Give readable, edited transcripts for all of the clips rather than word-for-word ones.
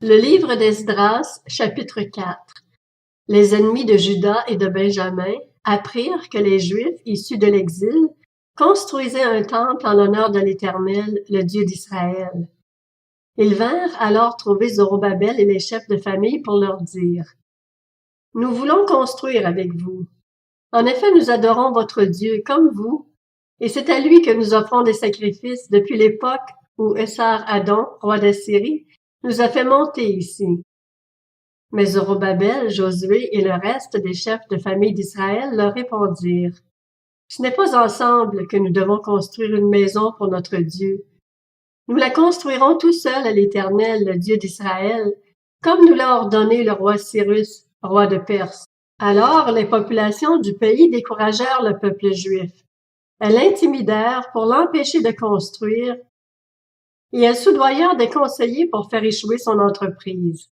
Le livre d'Esdras, chapitre 4. Les ennemis de Juda et de Benjamin apprirent que les Juifs issus de l'exil construisaient un temple en l'honneur de l'Éternel, le Dieu d'Israël. Ils vinrent alors trouver Zorobabel et les chefs de famille pour leur dire: « Nous voulons construire avec vous. En effet, nous adorons votre Dieu comme vous, et c'est à lui que nous offrons des sacrifices depuis l'époque où Esar-Hadon, roi d'Assyrie, nous a fait monter ici. » Mais Zorobabel, Josué et le reste des chefs de famille d'Israël leur répondirent: « Ce n'est pas ensemble que nous devons construire une maison pour notre Dieu. Nous la construirons tout seuls à l'Éternel, le Dieu d'Israël, comme nous l'a ordonné le roi Cyrus, roi de Perse. » Alors les populations du pays découragèrent le peuple juif. Elles l'intimidèrent pour l'empêcher de construire, et elles soudoyèrent des conseillers pour faire échouer son entreprise.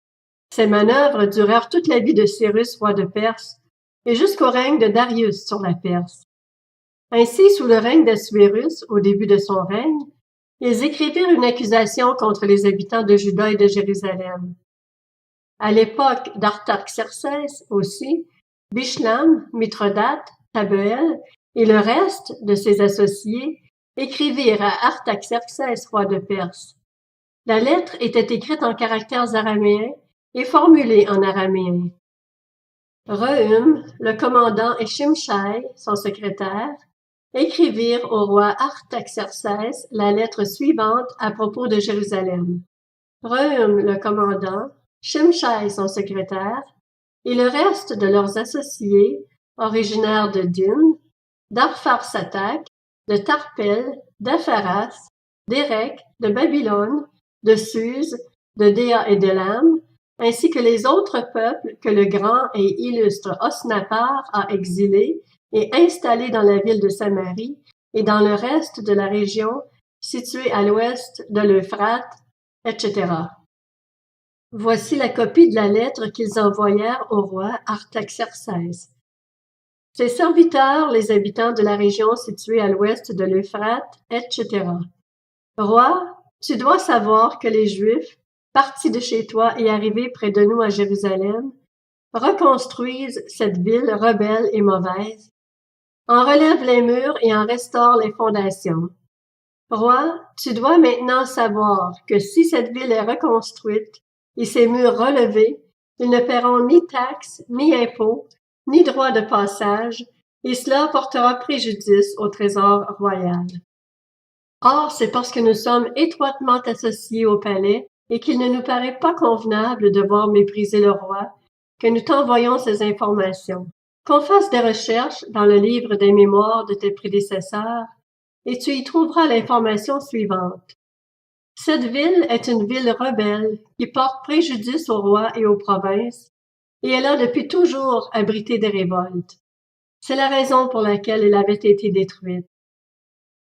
Ces manœuvres durèrent toute la vie de Cyrus, roi de Perse, et jusqu'au règne de Darius sur la Perse. Ainsi, sous le règne d'Assuérus, au début de son règne, ils écrivirent une accusation contre les habitants de Juda et de Jérusalem. À l'époque d'Artaxerxès aussi, Bishlam, Mithrodate, Tabeel et le reste de ses associés écrivirent à Artaxerxès, roi de Perse. La lettre était écrite en caractères araméens et formulée en araméen. Rehum, le commandant, et Shimshai, son secrétaire, écrivirent au roi Artaxerxès la lettre suivante à propos de Jérusalem. Rehum, le commandant, Shimshai, son secrétaire, et le reste de leurs associés, originaires de Din, d'Arpharsatak, de Tarpel, d'Apharas, d'Érec, de Babylone, de Suse, de Déa et d'Élam, ainsi que les autres peuples que le grand et illustre Osnappar a exilés et installés dans la ville de Samarie et dans le reste de la région située à l'ouest de l'Euphrate, etc. Voici la copie de la lettre qu'ils envoyèrent au roi Artaxerxès. Ses serviteurs, les habitants de la région située à l'ouest de l'Euphrate, etc. Roi, tu dois savoir que les Juifs, partis de chez toi et arrivés près de nous à Jérusalem, reconstruisent cette ville rebelle et mauvaise, en relèvent les murs et en restaurent les fondations. Roi, tu dois maintenant savoir que si cette ville est reconstruite et ses murs relevés, ils ne paieront ni taxes, ni impôts, ni droits de passage, et cela portera préjudice au trésor royal. Or, c'est parce que nous sommes étroitement associés au palais et qu'il ne nous paraît pas convenable de voir mépriser le roi que nous t'envoyons ces informations. Qu'on fasse des recherches dans le livre des mémoires de tes prédécesseurs, et tu y trouveras l'information suivante. Cette ville est une ville rebelle qui porte préjudice au roi et aux provinces, et elle a depuis toujours abrité des révoltes. C'est la raison pour laquelle elle avait été détruite.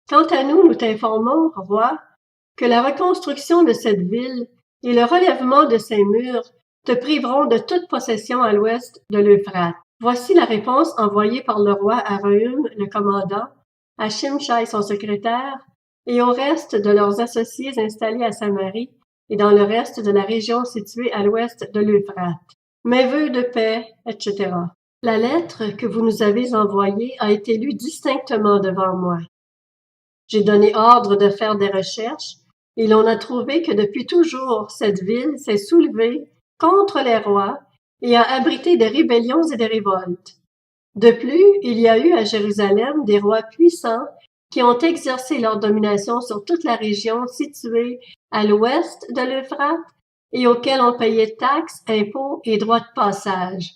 Quant à nous, nous t'informons, roi, que la reconstruction de cette ville et le relèvement de ses murs te priveront de toute possession à l'ouest de l'Euphrate. Voici la réponse envoyée par le roi à Rehum, le commandant, à Shimshai, son secrétaire, et au reste de leurs associés installés à Samarie et dans le reste de la région située à l'ouest de l'Euphrate. Mes vœux de paix, etc. La lettre que vous nous avez envoyée a été lue distinctement devant moi. J'ai donné ordre de faire des recherches, et l'on a trouvé que depuis toujours cette ville s'est soulevée contre les rois et a abrité des rébellions et des révoltes. De plus, il y a eu à Jérusalem des rois puissants qui ont exercé leur domination sur toute la région située à l'ouest de l'Euphrate et auxquels on payait taxes, impôts et droits de passage.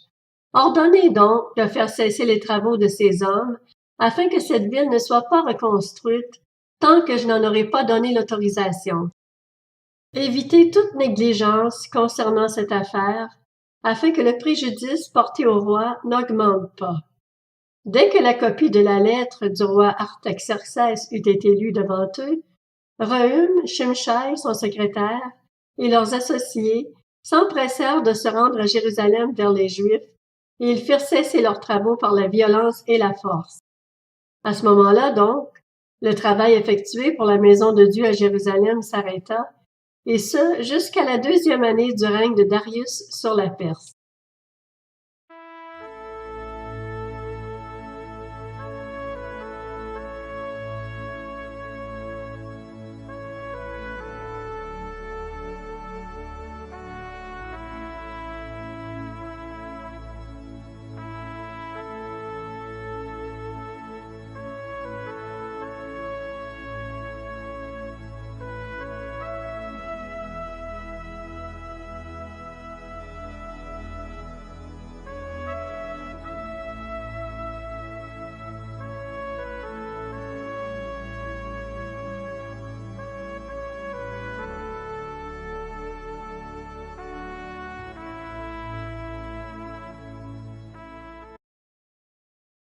Ordonnez donc de faire cesser les travaux de ces hommes afin que cette ville ne soit pas reconstruite tant que je n'en aurai pas donné l'autorisation. Évitez toute négligence concernant cette affaire afin que le préjudice porté au roi n'augmente pas. Dès que la copie de la lettre du roi Artaxerxès eut été lue devant eux, Rehum, Shimshai, son secrétaire, et leurs associés s'empressèrent de se rendre à Jérusalem vers les Juifs, et ils firent cesser leurs travaux par la violence et la force. À ce moment-là, donc, le travail effectué pour la maison de Dieu à Jérusalem s'arrêta, et ce jusqu'à la 2e année du règne de Darius sur la Perse.